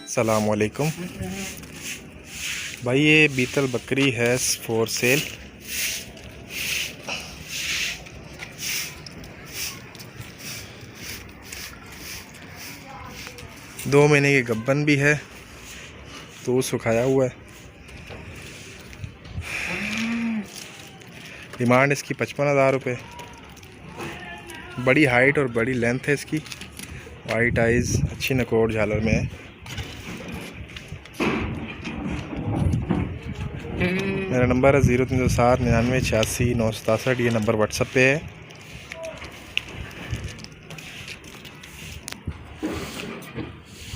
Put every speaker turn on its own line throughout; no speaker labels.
अस्सलाम वालेकुम भाई, ये बीतल बकरी है फॉर सेल। दो महीने की गब्बन भी है, तो सुखाया हुआ है। डिमांड इसकी 55,000 रुपये। बड़ी हाइट और बड़ी लेंथ है इसकी। वाइट आइज़, अच्छी नकोड़ झालर में है। मेरा नंबर है 0307 99 86 967। ये नंबर व्हाट्सएप पे है।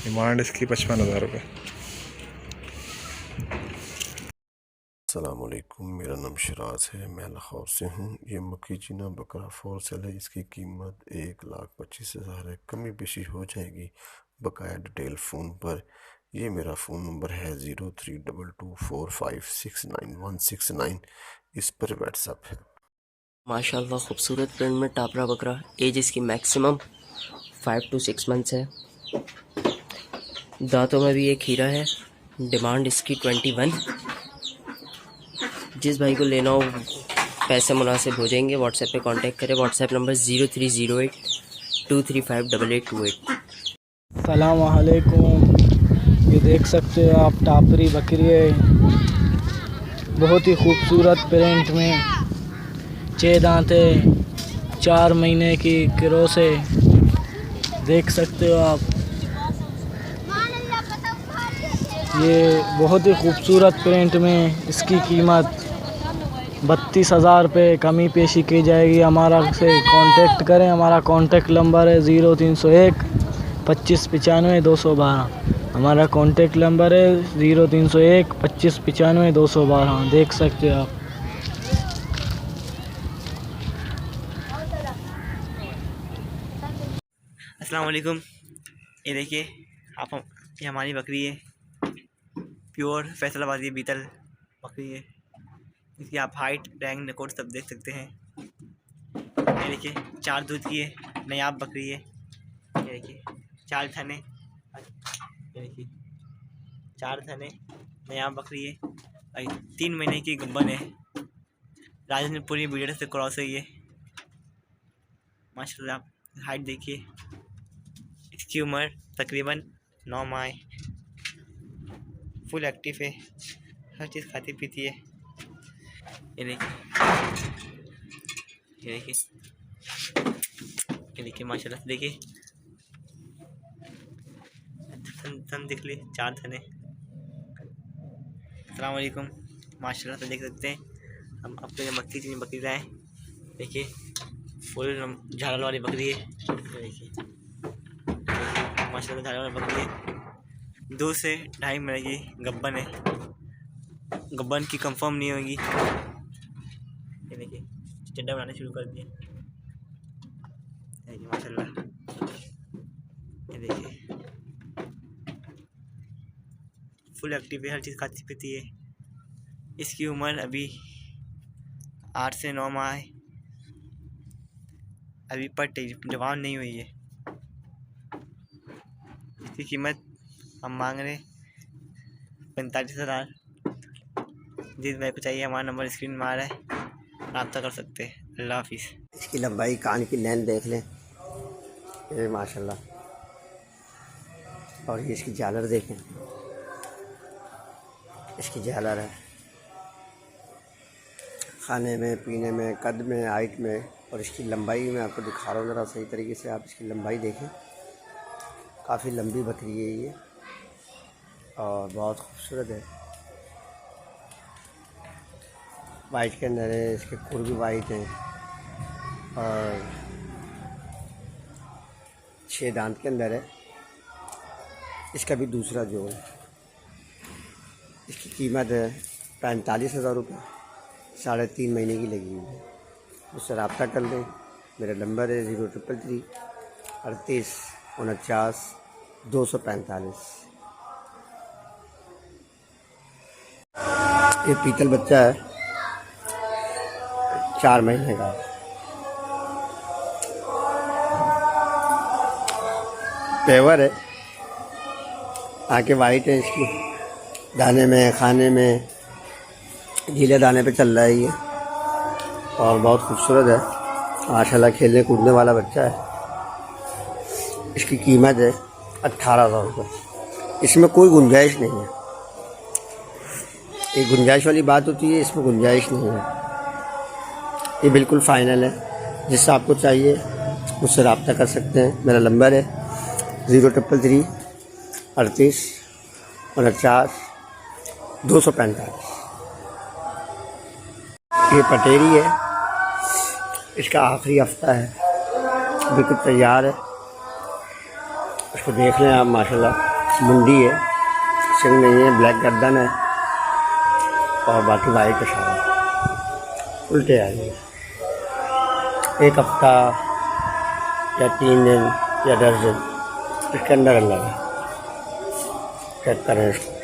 डिमांड इसकी 55,000 रुपये।
अस्सलामुअलैकुम, मेरा नाम शराज है, मैं लाहौर से हूँ। ये मक्की चीना बकरा फॉर सेल है। इसकी कीमत 1,25,000 है। कमी बेशी हो जाएगी बकाया डिटेल फ़ोन पर। ये मेरा फ़ोन नंबर है 03224569 इस पर व्हाट्सअप है।
माशाल्लाह खूबसूरत प्रिंट में टापरा बकरा। एज इसकी मैक्सिमम 5 to 6 मंथ्स है। दांतों में भी एक हीरा है। डिमांड इसकी 21। जिस भाई को लेना हो पैसे मुनासिब हो जाएंगे। व्हाट्सएप पे कांटेक्ट करें। WhatsApp number 0308 2358828।
सलाम अलैकुम। ये देख सकते हो आप, टापरी बकरी है, बहुत ही खूबसूरत प्रिंट में। 6 दांत है, 4 महीने की क्रॉस है, देख सकते हो आप। ये बहुत ही खूबसूरत प्रिंट में। इसकी कीमत 32,000 रुपये कमी पेशी की जाएगी। हमारा से कांटेक्ट करें। हमारा कांटेक्ट नंबर है 0301 25 95 212। हमारा कांटेक्ट नंबर है 0301 25 95 212। देख सकते हो आप।
अस्सलाम वालेकुम। ये देखिए आप, ये हमारी बकरी है, प्योर फैसलाबादी बीतल बकरी है। इसकी आप हाइट, रैंक, नकोट सब देख सकते हैं। ये देखिए 4 दूध की है, नायाब बकरी है। ये देखिए 4 थने, ये देखिए 4 थने, नायाब बकरी है। 3 महीने की गब्बन है। राजस्थान पूरी ब्रीडर से क्रॉस हुई है। माशाल्लाह आप हाइट देखिए। इसकी उम्र तकरीबन 9 माह है। फुल एक्टिव है, हर चीज़ खाती पीती है। ये देखिए, ये देखिए, ये देखिए माशाल्लाह। देखिए थन दिख ली, 4 थने। अस्सलाम वालेकुम। माशाल्लाह से देख सकते हैं हम आपको ये मक्की चीनी बकरी लाए। देखिए फुल झाड़ल वाली बकरी है। ये देखिए माशाल्लाह झाड़ल वाली बकरी है। 2 से 2.5 महीने की गब्बन है। गब्बन की कंफर्म नहीं होगी। ये देखिए चड्डा बनाने शुरू कर दिए। देखिए माशाल्लाह, ये देखिए फुल एक्टिव है, हर चीज़ खाती पीती है। इसकी उम्र अभी 8 से 9 माह है। अभी पट जवान नहीं हुई है। इसकी कीमत हम मांग रहे 45,000। जिस भाई को चाहिए हमारा नंबर स्क्रीन में आ रहा है, रब्ता कर सकते हैं। अल्लाह हाफिज़।
इसकी लंबाई, कान की लेंथ देख लें, ये माशाल्लाह। और ये इसकी झालर देखें, इसकी झालर है खाने में, पीने में, कद में, हाइट में। और इसकी लंबाई मैं आपको दिखा रहा हूँ ज़रा सही तरीके से। आप इसकी लंबाई देखें, काफ़ी लंबी बकरी है ये और बहुत खूबसूरत है। वाइट के अंदर है, इसके खुर भी वाइट हैं और 6 दांत के अंदर है। इसका भी दूसरा जोड़ है। इसकी कीमत है 45,000 रुपये। 3.5 महीने की लगी हुई है। उससे रब्ता कर लें। मेरा नंबर है 0333 38 49 245। ये पीतल बच्चा है, 4 महीने का। पेवर है, आँखें वाइट है इसकी, दाने में खाने में गीले दाने पे चल रहा है ये, और बहुत खूबसूरत है माशाल्लाह। खेलने कूदने वाला बच्चा है। इसकी कीमत है 18,000 रुपये। इसमें कोई गुंजाइश नहीं है। एक गुंजाइश वाली बात होती है, इसमें गुंजाइश नहीं है। ये बिल्कुल फ़ाइनल है। जिससे आपको चाहिए मुझसे रब्ता कर सकते हैं। मेरा नंबर है 0333 38 49 245। ये पटेरी है, इसका आखिरी हफ्ता है, बिल्कुल तैयार है। इसको देख लें आप माशाल्लाह। मुंडी है, सिंग नहीं है, ब्लैक गर्दन है और बाकी वाइट है सारा। उल्टे आ गए। एक हफ्ता या 3 दिन या 10 दिन इसके अंदर है। चेक करें इसको।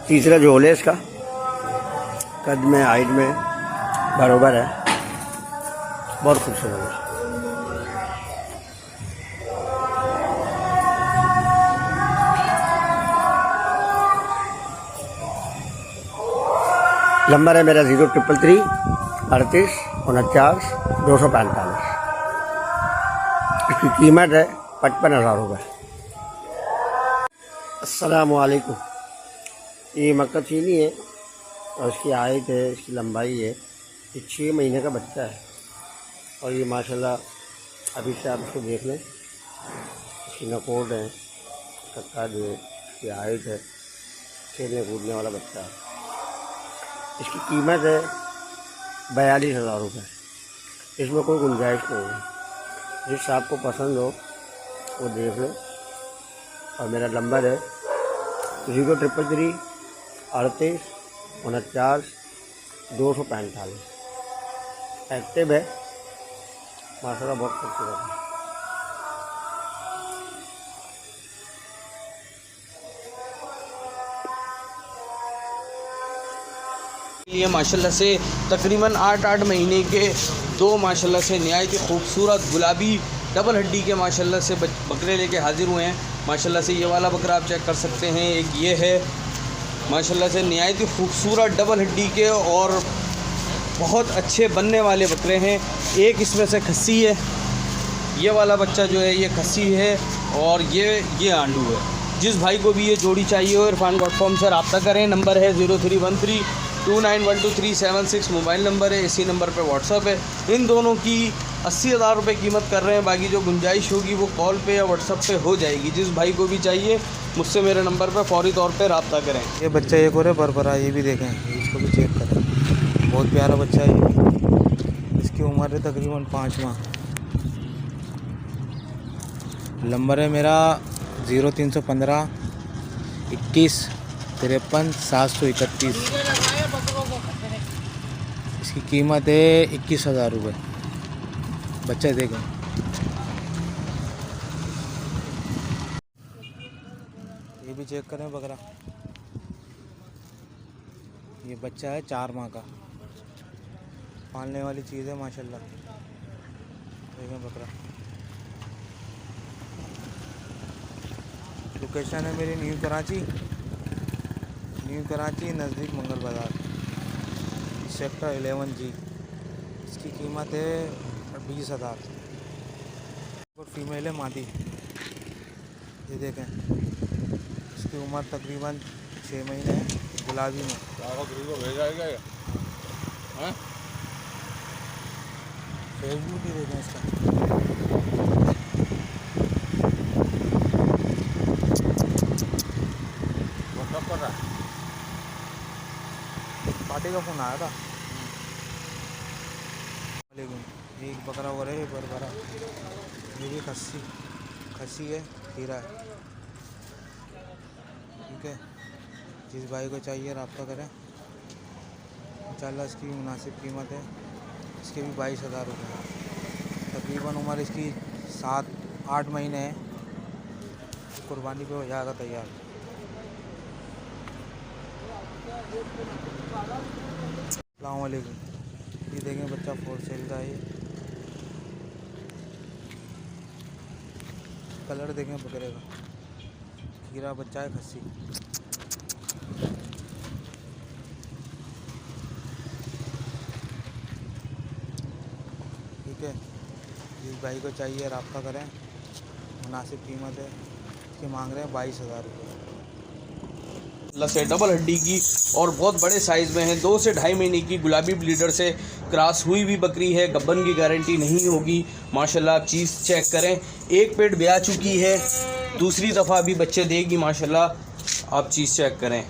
तीसरा झोल है इसका, कद में हाइट में बराबर है, बहुत खूबसूरत है। नंबर है मेरा 0333 38 49 245। इसकी कीमत है 55,000 रुपये। अस्सलामुअलैकुम। ये मक्का चीनी है और इसकी हाइट है, इसकी लंबाई है। ये 6 महीने का बच्चा है और ये माशाल्लाह अभी से आप इसको देख लें। इसकी नकोट है, कक्का जो है, इसकी हाइट है, खेलने कूदने वाला बच्चा है। इसकी कीमत है 42,000 रुपये। इसमें कोई गुंजाइश नहीं है। जिस आपको पसंद हो वो देख लो। और मेरा नंबर है 0333 38 49 245। एक्टिव है माशाल्लाह, बहुत खूबसूरत है।
ये माशाल्लाह से तकरीबन 8 महीने के 2 माशाल्लाह से नहायत ही खूबसूरत गुलाबी डबल हड्डी के माशाल्लाह से बकरे लेके हाजिर हुए हैं। माशाल्लाह से ये वाला बकरा आप चेक कर सकते हैं। एक ये है माशाल्लाह से नहायत ही खूबसूरत डबल हड्डी के और बहुत अच्छे बनने वाले बकरे हैं। एक इसमें से खस्सी है, ये वाला बच्चा जो है ये खस्सी है और ये आंडू है। जिस भाई को भी ये जोड़ी चाहिए हो irfan.com से रब्ता करें। नंबर है 0313 2912 मोबाइल नंबर है। इसी नंबर पे व्हाट्सअप है। इन दोनों की 80,000 रुपये कीमत कर रहे हैं। बाकी जो गुंजाइश होगी वो कॉल पे या व्हाट्सअप पे हो जाएगी। जिस भाई को भी चाहिए मुझसे मेरे नंबर पे फौरी तौर पे रब्ता करें।
ये बच्चा एक और है बरबरा, ये भी देखें, इसको भी चेक करें। बहुत प्यारा बच्चा है ये। इसकी उम्र है तकरीबन 5 माह। नंबर है मेरा 0315 21 53 731। इसकी कीमत है 21,000 रुपये। बच्चा देखें। ये भी चेक करें बकरा। ये बच्चा है 4 माह का, पालने वाली चीज़ है माशाल्लाह। देखें बकरा। लोकेशन है मेरी न्यू कराची नज़दीक मंगल बाज़ार, सेक्टर 11G। इसकी कीमत है 20,000। और फीमेल है मादी। ये देखें, इसकी उम्र तकरीबन 6 महीने है। गुलाबी में फेसबुक ही देखें इसका। पार्टी का फ़ोन आया था। एक बकरा हो रहा है, बरबरा। ये भी खस्सी है, खीरा है। ठीक है, जिस भाई को चाहिए रब्ता करें। इंशाल्लाह इसकी मुनासिब कीमत है। इसके भी 22,000 रुपये। तकरीबन उम्र इसकी 7-8 महीने है। कुर्बानी पे हो जाएगा तैयार। अस्सलाम वालेकुम। ये देखें बच्चा 4 सेल का है। कलर देखें बकरे का, हीरा बच्चा है खस्सी। ठीक है, जिस भाई को चाहिए रब्ता करें, मुनासिब कीमत है। इसकी मांग रहे हैं 22,000 रुपये।
से डबल हड्डी की और बहुत बड़े साइज़ में है। 2 से 2.5 महीने की गुलाबी ब्लीडर से क्रॉस हुई भी बकरी है। गब्बन की गारंटी नहीं होगी माशाल्लाह। आप चीज़ चेक करें, एक पेट ब्याह चुकी है, दूसरी दफ़ा अभी बच्चे देगी माशाल्लाह। आप चीज़ चेक करें,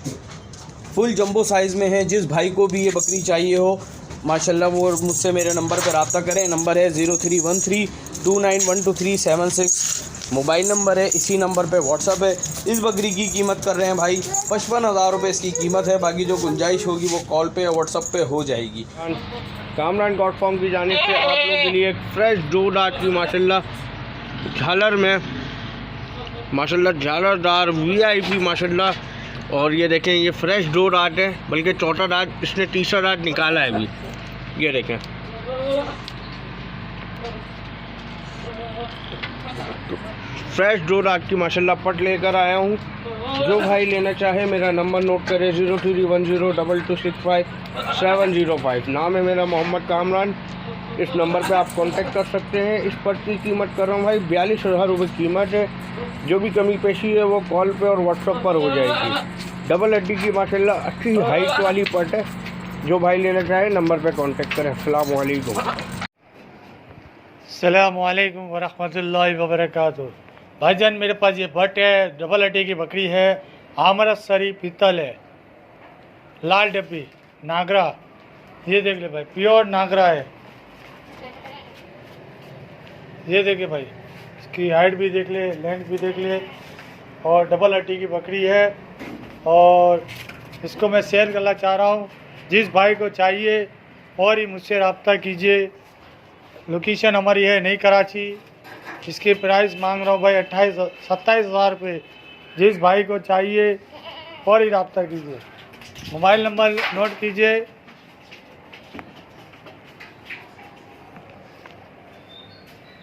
फुल जंबो साइज़ में है। जिस भाई को भी ये बकरी चाहिए हो माशाल्लाह वो मुझसे मेरे नंबर पर रब्ता करें। नंबर है 0313291237 मोबाइल नंबर है। इसी नंबर पे व्हाट्सअप है। इस बकरी की कीमत कर रहे हैं भाई 55,000 रुपये इसकी कीमत है। बाकी जो गुंजाइश होगी वो कॉल पे या व्हाट्सअप पे हो जाएगी।
कामरान गॉड फार्म की जानिब से आप लोगों के लिए एक फ्रेश दूध आज की माशाल्लाह झालर में माशाल्लाह झालरदार VIP माशाल्लाह। और ये देखें, ये फ्रेश दो रात है, बल्कि चौथा रात इसने तीसरा रात निकाला है अभी। ये देखें, फ्रेश दो रात की माशाल्लाह पट लेकर आया हूँ। जो भाई लेना चाहे मेरा नंबर नोट करें 03102265 नाम है मेरा मोहम्मद कामरान। इस नंबर पे आप कांटेक्ट कर सकते हैं। इस पट की कीमत कर रहा हूँ भाई 42,000 रुपये कीमत है। जो भी कमी पेशी है वो कॉल पे और व्हाट्सएप पर हो जाएगी। डबल हड्डी की माशाल्लाह अच्छी हाइट वाली पट है। जो भाई लेना चाहे नंबर पे कांटेक्ट करें। अस्सलाम वालेकुम।
अस्सलामुअलैकुम वरहमतुल्लाहि वबरकातुहू। भाईजान मेरे पास ये बट है, डबल हड्डी की बकरी है, आमरस सरी पीतल है, लाल डब्बी नागरा। ये देख ले भाई, प्योर नागरा है। ये देखिए भाई, इसकी हाइट भी देख ले, लेंथ भी देख ले, और डबल हड्डी की बकरी है। और इसको मैं सेल करना चाह रहा हूँ। जिस भाई को चाहिए और ही मुझसे रब्ता कीजिए। लोकेशन हमारी है नई कराची। इसके प्राइस मांग रहा हूँ भाई 27,000 रुपये। जिस भाई को चाहिए और ही रब्ता कीजिए। मोबाइल नंबर नोट कीजिए,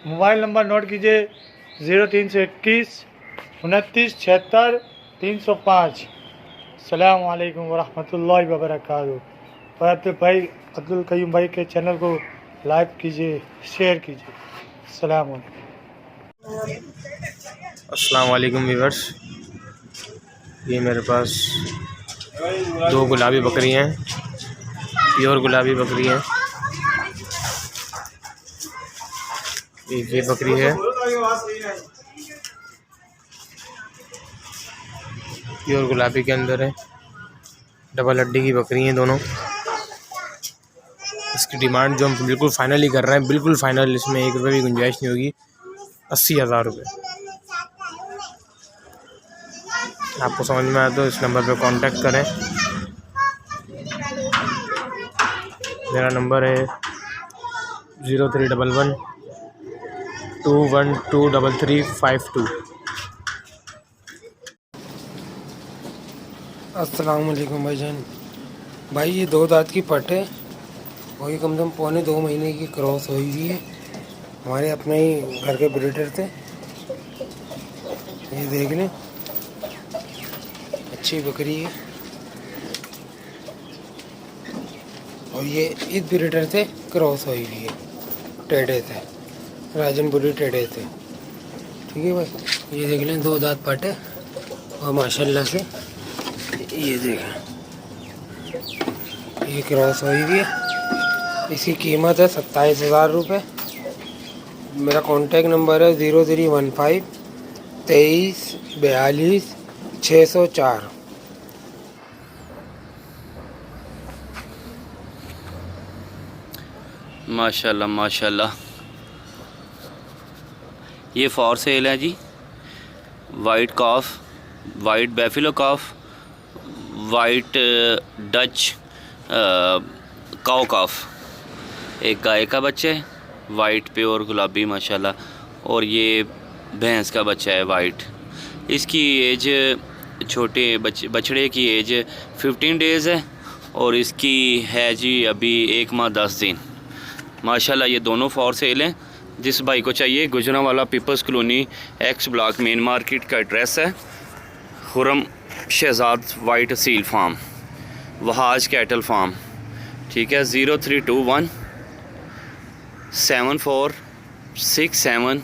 मोबाइल नंबर नोट कीजिए 0321 29 76 305। अस्सलामु अलैकुम वरहमतुल्लाहि वबरकातुहू। और अब्दुल कयूम भाई के चैनल को लाइक कीजिए, शेयर कीजिए। अस्सलाम वालेकुम।
अस्सलाम वालेकुम व्यूअर्स। ये मेरे पास 2 गुलाबी बकरी हैं, प्योर गुलाबी बकरी हैं। एक ये बकरी है, प्योर गुलाबी के अंदर है, डबल हड्डी की बकरी हैं दोनों। इसकी डिमांड जो हम बिल्कुल फाइनल ही कर रहे हैं, बिल्कुल फाइनल, इसमें 1 रुपये भी गुंजाइश नहीं होगी। 80,000 रुपये। आपको समझ में आया तो इस नंबर पे कांटेक्ट करें। मेरा नंबर है 0311 2123352।
अस्सलाम वालेकुम भाईजान। भाई ये 2 दांत की पट है और ये कम से कम पौने 2 महीने की क्रॉस हुई हुई है। हमारे अपने ही घर के ब्रीडर थे। ये देख लें, अच्छी बकरी है। और ये इस ब्रीडर से क्रॉस हुई हुई है, टेढ़े थे, राजनपुरी टेढ़े थे। ठीक है भाई, ये देख लें 2 दांत पट है और माशाल्लाह से ये देखें, ये क्रॉस हुई हुई है। इसकी कीमत है 27,000 रुपये। मेरा कॉन्टैक्ट नंबर है 0315 23 42 604।
माशाल्लाह माशाल्लाह। ये फॉर सेल है जी। वाइट कॉफ, वाइट बैफिलो कॉफ, वाइट डच काऊ कॉफ, एक गाय का बच्चा है वाइट प्योर गुलाबी माशाल्लाह। और ये भैंस का बच्चा है वाइट। इसकी एज छोटे बछड़े की एज 15 डेज़ है और इसकी है जी अभी 1 माह 10 दिन। माशाल्लाह ये दोनों फॉर सेल हैं। जिस भाई को चाहिए, Gujranwala people's colony X block main market का एड्रेस है। Khurram Shahzad white seal farm, Wahaj cattle farm, ठीक है। 0321 7467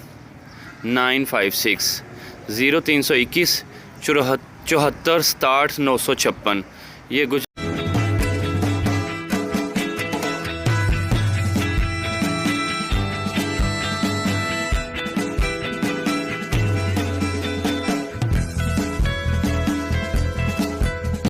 956 0321 74 67 956। ये